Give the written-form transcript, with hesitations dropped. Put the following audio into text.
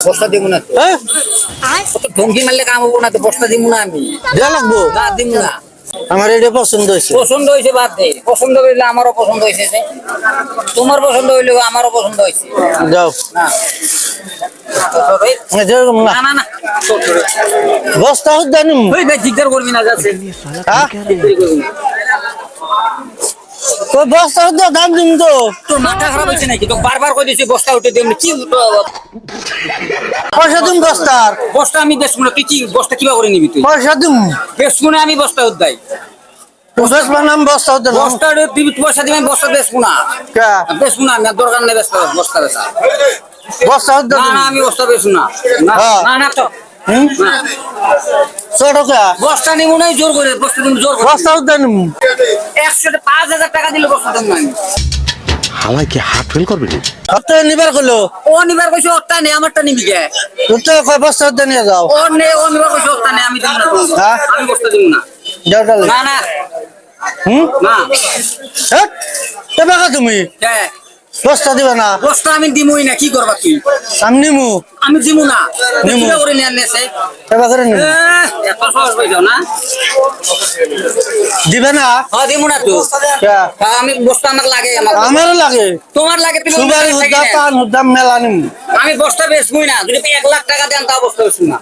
বস্তা দিব না তো হ্যাঁ কত ঠঙ্কি মারলে কাম হবো না তো বস্তা দিব না আমি দেয়া লাগবো না দিব না আমার এটা পছন্দ হয়েছে পছন্দ হয়েছে বাদ দে পছন্দ হইলে আমারও পছন্দ হয়েছে যে। তোমার পছন্দ হইলেও আমারও পছন্দ হয়েছে যাও না যেরকম না না না না বস্তা জানিম ওই ভাই জিজ্ঞাসা করবি না যাচ্ছে হ্যাঁ জিজ্ঞাসা করবি না। ওই বস্তা দাম দিম তো তোর মাথা খারাপ হয়েছে নাকি তো বারবার কই দিছি বস্তা উঠে দেব কি পয়সা দিম বস্তার বস্তা আমি বেচবো না তুই কি বস্তা কিবা করে নিবি তুই পয়সা দিম বেচবো না আমি বস্তা উদ্দাই বেশ বানাম বস্তা দিলাম বস্তা দিবি পয়সা দিবি আমি বস্তা বেচবো না কে বেচবো না আমি আর দরকার নেই বস্তা বেচা বস্তা না দিলাম না আমি বস্তা বেচবো না না হ্যাঁ। না না তো হুম না। ছোট কে বস্তা নিবো না জোর করে বস্তা নিবো জোর করে বস্তা জানিম 5,000 টাকা দিলে বস্তা দেবো না আমি হালাই কি হার্ট ফেল করবে নি? সপ্তাহে নিবার করলো ও নিবার কইছে ওরটা নেই আমারটা নিবি কে তুই তো কয় বস্তা নিয়ে যাও ও নিবার কইছে ওরটা নেই আমি দেবো না তোমাকে। হ্যাঁ? আমি বস্তা দেবো না দেওটা না না হুম না টাকা তুমি হ্যাঁ বস্তা দিবে না বস্তা আমি দিমই না কি করবা তুই আমি নিমু আমি দিমু না নিমু। কিবা করে নিয়ে নেছে টাকা করে নিমু এত সহজ পাইছো না দিবে না হ্যাঁ দিমু না তো কে? হ্যাঁ, আমি বস্তা আমার লাগে আমার আমারও লাগে তোমার লাগে তুমি সুবারি অন্য হুদ্দা জায়গায় থাকি পান হুদ্দা মেলা নিমু না। আমি বস্তা বেচবই না যদি 1,00,000 টাকা দেন তাও বস্তা বেচবো না